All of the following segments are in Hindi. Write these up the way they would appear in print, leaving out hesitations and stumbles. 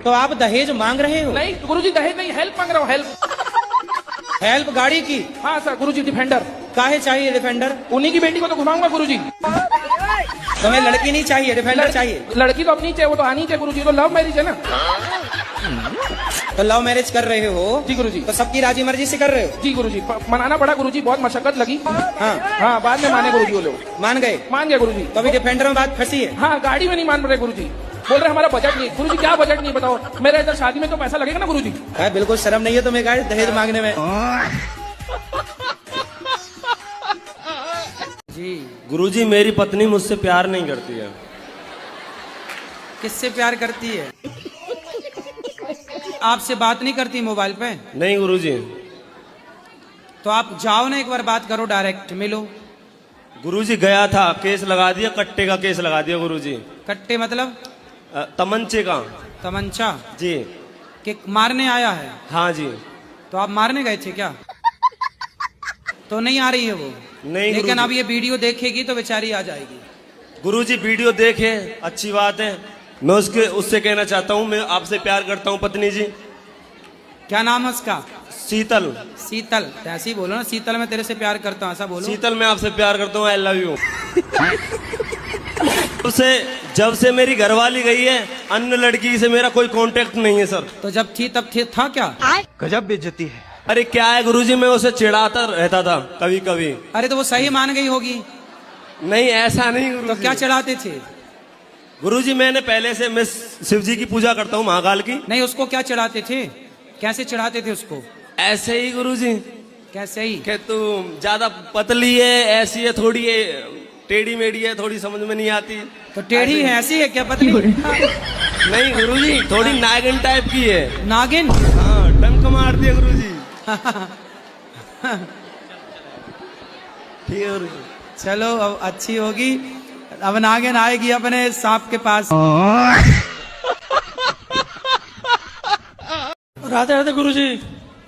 तो आप दहेज मांग रहे हो? नहीं गुरुजी, दहेज नहीं, हेल्प मांग रहा हूँ, हेल्प। हेल्प गाड़ी की? हाँ सर गुरुजी, डिफेंडर। काहे चाहिए डिफेंडर? उन्हीं की बेटी को तो घुमाऊंगा गुरुजी। तुम्हें लड़की नहीं चाहिए, डिफेंडर चाहिए? लड़की तो अपनी चाहिए, वो तो आनी चाहिए गुरुजी, तो लव मैरिज है ना। तो लव मैरिज कर रहे हो? जी गुरुजी। तो सबकी राजी मर्जी से कर रहे हो? जी गुरुजी, मनाना पड़ा गुरुजी, बहुत मशक्कत लगी। हाँ बाद में माने गुरुजी, वो लोग मान गए? मान गए गुरुजी। तो अभी डिफेंडर में बात फंसी है? हाँ गाड़ी में नहीं मान रहे गुरुजी, बोल रहे हमारा बजट नहीं। गुरुजी क्या बजट नहीं बताओ, मेरे इधर शादी में तो पैसा लगेगा ना गुरुजी। बिल्कुल शर्म नहीं है तुम्हें गाड़ी दहेज मांगने में? जी गुरुजी, मेरी पत्नी मुझसे प्यार नहीं करती है। किससे प्यार करती है? आपसे बात नहीं करती मोबाइल पे? नहीं गुरुजी। तो आप जाओ ना, एक बार बात करो, डायरेक्ट मिलो। गुरुजी गया था, केस लगा दिया, कट्टे का केस लगा दिया गुरुजी। कट्टे मतलब? तमंचे का। तमंचा? जी। कि मारने आया है? हाँ जी। तो आप मारने गए थे क्या? तो नहीं आ रही है वो? नहीं लेकिन गुरुजी। अब ये वीडियो देखेगी तो बेचारी आ जाएगी। गुरुजी वीडियो देखे, अच्छी बात है। मैं उससे कहना चाहता हूँ, मैं आपसे प्यार करता हूँ पत्नी जी। क्या नाम है उसका? शीतल। शीतल? ऐसे ही बोलो ना, शीतल मैं तेरे से प्यार करता हूँ, ऐसा बोलो। शीतल मैं आपसे प्यार करता हूँ, आई लव यू। जब से मेरी घरवाली गई है, अन्य लड़की से मेरा कोई कांटेक्ट नहीं है सर। तो जब थी तब था क्या? गजब बेइज्जती है। अरे क्या है गुरुजी, मैं उसे चिढ़ाता रहता था कभी कभी। अरे तो वो सही मान गई होगी। नहीं ऐसा नहीं गुरुजी। तो क्या चढ़ाते थे? गुरुजी मैंने पहले से, मैं शिव जी की पूजा करता हूँ, महाकाल की। नहीं, उसको क्या चढ़ाते थे? कैसे चढ़ाते थे उसको? ऐसे ही गुरुजी। कैसे ही? कि तू ज्यादा पतली है, ऐसी है, थोड़ी है, टेढ़ी मेढ़ी है, थोड़ी समझ में नहीं आती। तो टेढ़ी है, ऐसी है क्या? पतली? नहीं गुरुजी, थोड़ी नागिन टाइप की है। नागिन? हाँ, डंक मार दिया गुरुजी। ठीक है गुरुजी। चलो अब अच्छी होगी, अब नागिन आएगी अपने सांप के पास। राधे राधे गुरुजी।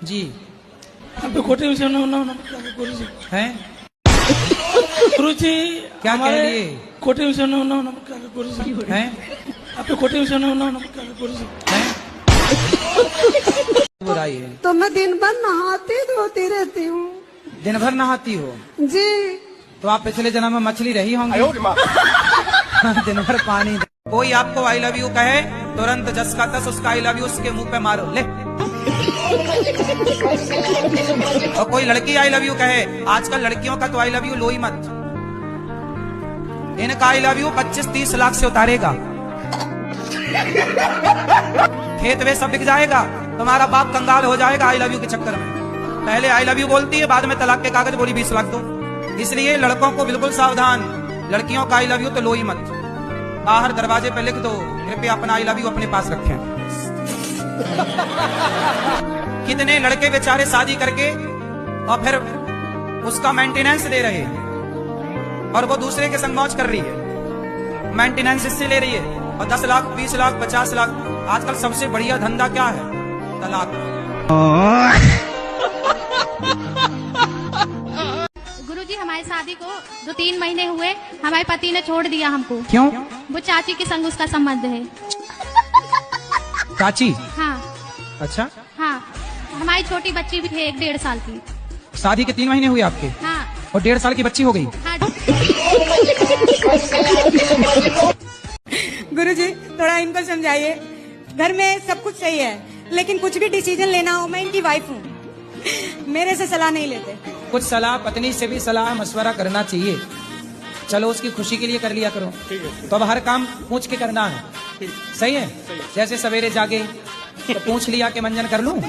जी अब खोटे विषय गुरुजी हैं? गुरुजी क्या कह लिए? खोटे विषय गुरुजी हैं? आप खोटे विषय गुरुजी हैं? बुराई है तो मैं दिन भर नहाती धोती रहती हूँ। दिन भर नहाती हो? जी। तो आप पिछले जन्म में मछली रही होंगी। दिन भर पानी। कोई आपको आई लव यू कहे, तुरंत जस का तस उसका आई लव यू उसके मुंह पे मारो, ले। और कोई लड़की आई लव यू कहे, आजकल लड़कियों का तो आई लव यू लो ही मत। इनका आई लव यू 25-30 लाख से उतारेगा। खेत वे सब बिक जाएगा, तुम्हारा बाप कंगाल हो जाएगा आई लव यू के चक्कर में। पहले आई लव यू बोलती है, बाद में तलाक के कागज बोली 20 लाख दो। इसलिए लड़कों को बिल्कुल सावधान, लड़कियों का आई लव यू तो लो ही मत। बाहर दरवाजे पे लिख दो, कृपया अपना आई लव यू अपने पास रखें। कितने लड़के बेचारे शादी करके और फिर उसका मेंटेनेंस दे रहे हैं और वो दूसरे के संग मौज कर रही है, मेंटेनेंस इससे ले रही है, और 10 लाख 20 लाख 50 लाख। आजकल सबसे बढ़िया धंधा क्या है? तलाक। गुरुजी हमारी शादी को 2-3 महीने हुए, हमारे पति ने छोड़ दिया हमको। क्यों? वो चाची के संग उसका संबंध है। चाची? हाँ। अच्छा। हाँ, हमारी छोटी बच्ची भी है 1-1.5 साल की। शादी के 3 महीने हुए आपके? हाँ। और 1.5 साल की बच्ची हो गई? हाँ। गुरुजी थोड़ा इनको समझाइए, घर में सब कुछ सही है लेकिन कुछ भी डिसीजन लेना हो, मैं इनकी वाइफ हूँ, मेरे से सलाह नहीं लेते। कुछ सलाह पत्नी से भी सलाह मशवरा करना चाहिए। चलो उसकी खुशी के लिए कर लिया करो। तो अब हर काम पूछ के करना है। सही है? जैसे सवेरे जागे तो पूछ लिया कि मंजन कर लूं,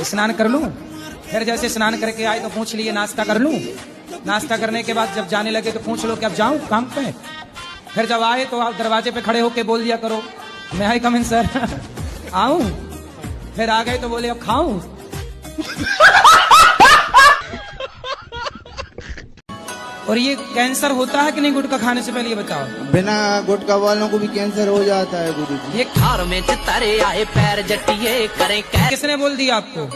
स्नान कर लूं। फिर जैसे स्नान करके आए तो पूछ लिए नाश्ता कर लूं। नाश्ता करने के बाद जब जाने लगे तो पूछ लो कि अब जाऊं काम पे। फिर जब आए तो आप दरवाजे पे खड़े होके बोल दिया करो, मैं आई कम इन सर। आऊं? फिर आ गए तो बोले अब खाऊं। और ये कैंसर होता है कि नहीं गुटखा खाने से पहले, ये बताओ। बिना गुटखा वालों को भी कैंसर हो जाता है गुरुजी। ये खार में चितारे आए पैर जटिए करें। किसने बोल दिया आपको?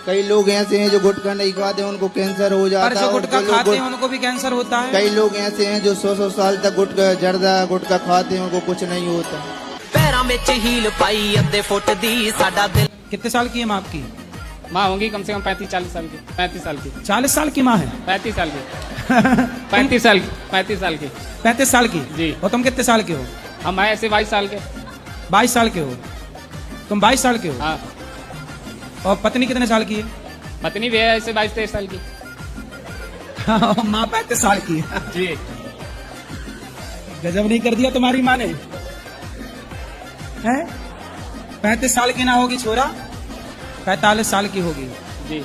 कई लोग ऐसे हैं जो गुटखा नहीं खाते उनको कैंसर हो पर जाता जो है, और गुटखा लोग खाते हैं उनको भी कैंसर होता है। कई लोग ऐसे हैं जो 100 साल तक गुटखा जर्दा गुटखा खाते हैं उनको कुछ नहीं होता। पैरां विच हील पाई अद्धे फुट दी साडा दिल। कितने साल की है माँ आपकी? माँ होंगी कम से कम 35-40 साल की। 35 साल की। 40 साल की माँ है? 35 साल की। 35 साल की। 35 साल की। 35 साल की जी। और तुम कितने साल के हो? हम आए ऐसे 22 साल के। 22 साल के हो? तुम 22 साल के हो? हाँ। और पत्नी कितने साल की है? पत्नी भी है ऐसे 22-23 साल की। माँ 35 साल की है। जी। गजब नहीं कर दिया तुम्हारी माँ ने, हैं? 35 साल की ना होगी छोरा, 45 साल की होगी। जी।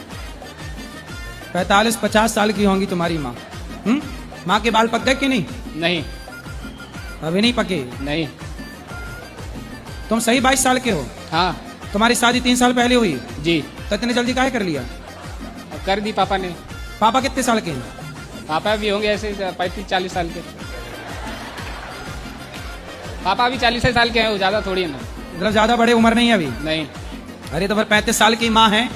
45-50 साल की होंगी तुम्हारी माँ। माँ के बाल पक गए कि नहीं? नहीं। अभी नहीं पके? नहीं। तुम सही 22 साल के हो? हाँ। तुम्हारी शादी 3 साल पहले हुई? जी। तो इतने जल्दी काहे कर लिया? कर दी पापा ने। पापा कितने साल के हैं? पापा भी होंगे ऐसे 35-40 साल के। पापा भी 40 साल के हैं, वो ज्यादा थोड़ी है ना। मतलब ज्यादा बड़े उम्र नहीं है अभी? नहीं। अरे तो फिर 35 साल की माँ है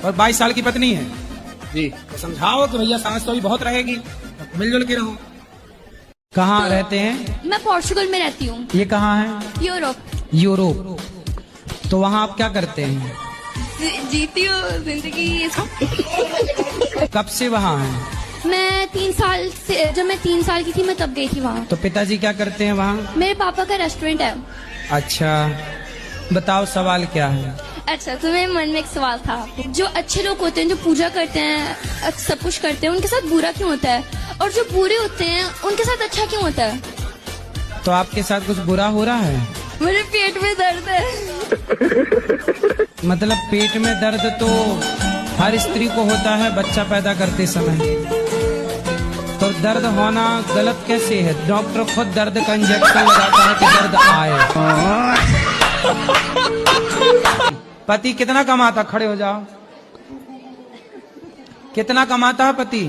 और 22 साल की पत्नी है। जी। तो समझाओ कि भैया सांस तो भी बहुत रहेगी, मिलजुल के रहो। कहाँ रहते हैं? मैं पोर्चुगल में रहती हूँ। ये कहाँ है? यूरोप। यूरोप। तो वहाँ आप क्या करते हैं? जीती हूँ जिंदगी। कब से वहाँ हैं? मैं 3 साल से, जब मैं 3 साल की थी मैं तब गई थी वहाँ। तो पिताजी क्या करते हैं वहाँ? मेरे पापा का रेस्टोरेंट है। अच्छा, बताओ सवाल क्या है? अच्छा, तो मेरे मन में एक सवाल था, जो अच्छे लोग होते हैं जो पूजा करते हैं सब कुछ करते हैं, उनके साथ बुरा क्यों होता है, और जो बुरे होते हैं उनके साथ अच्छा क्यों होता है? तो आपके साथ कुछ बुरा हो रहा है? मेरे पेट में दर्द है। मतलब पेट में दर्द तो हर स्त्री को होता है बच्चा पैदा करते समय, तो दर्द होना गलत कैसे है? डॉक्टर खुद दर्द का इंजेक्शन लगाता है कि दर्द आए। पति कितना कमाता? खड़े हो जाओ। कितना कमाता है पति?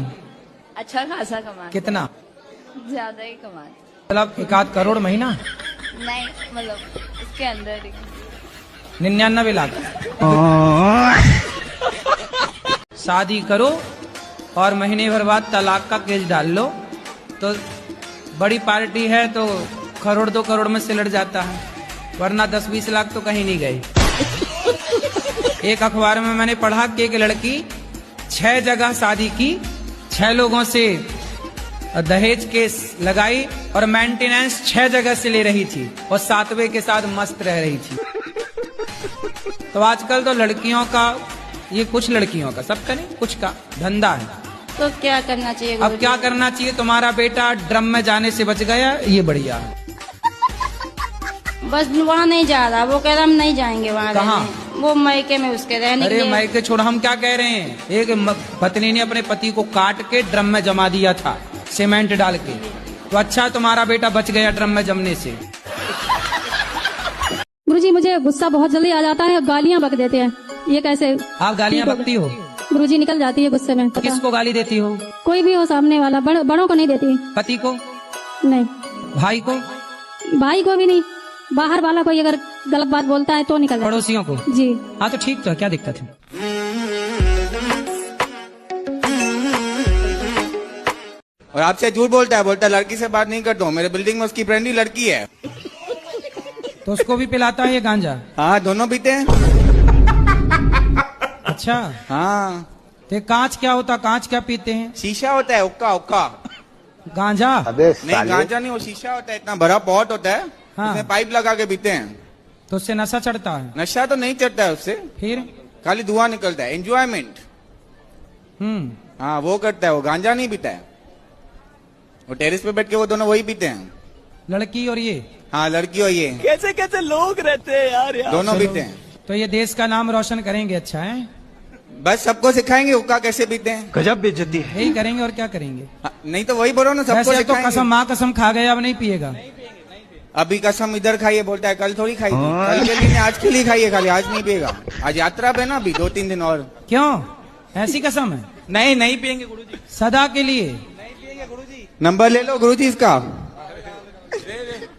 अच्छा खासा कमा। कितना? ज्यादा ही कमा। मतलब 1-8 करोड़ महीना? नहीं, मतलब इसके अंदर ही 99 लाख। शादी करो और महीने भर बाद तलाक का केस डाल लो, तो बड़ी पार्टी है तो 1-2 करोड़ में सिलट जाता है, वरना 10-20 लाख तो कहीं नहीं गए। एक अखबार में मैंने पढ़ा कि एक लड़की 6 जगह शादी की, 6 लोगों से दहेज केस लगाई और मेंटेनेंस 6 जगह से ले रही थी और 7वें के साथ मस्त रह रही थी। तो आजकल तो लड़कियों का, ये कुछ लड़कियों का, सबका नहीं, कुछ का धंधा है। तो क्या करना चाहिए? अब क्या करना चाहिए? तुम्हारा बेटा ड्रम में जाने से बच गया, ये बढ़िया है। बस वहाँ नहीं जा रहा, वो कह रहा हम नहीं जाएंगे वहाँ। कहाँ? वो मायके में उसके रहने के अरे लिए। मायके छोड़, हम क्या कह रहे हैं, एक पत्नी ने अपने पति को काट के ड्रम में जमा दिया था सीमेंट डाल के, तो अच्छा तुम्हारा बेटा बच गया ड्रम में जमने से। गुरुजी मुझे गुस्सा बहुत जल्दी आ जाता है, गालियाँ बक देते हैं, ये कैसे? आप गालियाँ बकती हो? गुरुजी निकल जाती है गुस्से में। किसको गाली देती हो? कोई भी हो सामने वाला, बड़ों को नहीं देती। पति को? नहीं। भाई को? भाई को भी नहीं, बाहर वाला कोई अगर गलत बात बोलता है तो निकल जाता है। पड़ोसियों को? जी हाँ तो ठीक, तो क्या दिक्कत है? और आपसे झूठ बोलता है, बोलता है लड़की से बात नहीं करता हूँ, मेरे बिल्डिंग में उसकी फ्रेंड ही लड़की है। तो उसको भी पिलाता है ये गांजा? हाँ, दोनों पीते हैं। अच्छा। हाँ। तो कांच क्या होता? कांच क्या पीते हैं? शीशा होता है, हुक्का हुक्का। गांजा? नहीं, गांजा नहीं, वो शीशा होता है, इतना बड़ा पॉट होता है। हाँ। उसमें पाइप लगा के पीते हैं। तो उससे नशा चढ़ता है? नशा तो नहीं चढ़ता है उससे, फिर खाली धुआं निकलता है, एंजॉयमेंट। हाँ, वो करता है, वो गांजा नहीं पीता है। वो टेरेस पे बैठ के वो दोनों वही पीते हैं, लड़की और ये? हाँ, लड़की और ये। कैसे कैसे लोग रहते हैं यार, दोनों पीते हैं। तो ये देश का नाम रोशन करेंगे। अच्छा है, बस सबको सिखाएंगे हुक्का कैसे पीते हैं। गजब बेइज्जती है। यही करेंगे और क्या करेंगे? नहीं तो वही बोलो ना, सबको वैसे तो सिखाएंगे। कसम, माँ कसम खा गए, अब नहीं पिएगा। अभी कसम इधर खाइए बोलता है, कल थोड़ी खाई थी। कल के लिए, आज के लिए खाइए खाली, आज नहीं पिएगा। आज यात्रा पे ना, अभी 2-3 दिन और। क्यों? ऐसी कसम है? नहीं पिएंगे गुरुजी, सदा के लिए। नंबर ले लो गुरुजी इसका।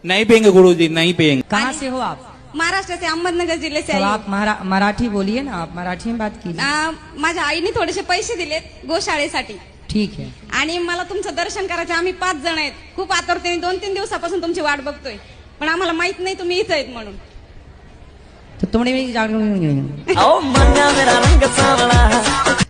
नहीं पिएंगे गुरुजी, नहीं पिएंगे। कहाँ से हो आप? महाराष्ट्र से, अहमदनगर जिले से तो आई आप मराठी बोलिए ना, आप मराठी में बात कीजिए. माझ्या आईने थोडेसे पैसे दिलेत गोशाळेसाठी ठीक है. आणि मला तुमचं दर्शन करायचं. आम्ही 5 जण आहेत. खूप आतुरतेने 2-3 दिवसापासून तुमची वाट बघतोय, पण आम्हाला माहित नाही तुम्ही इथं आहेत म्हणून. तो तुमने आओ मन्या मेरा रंग सांवला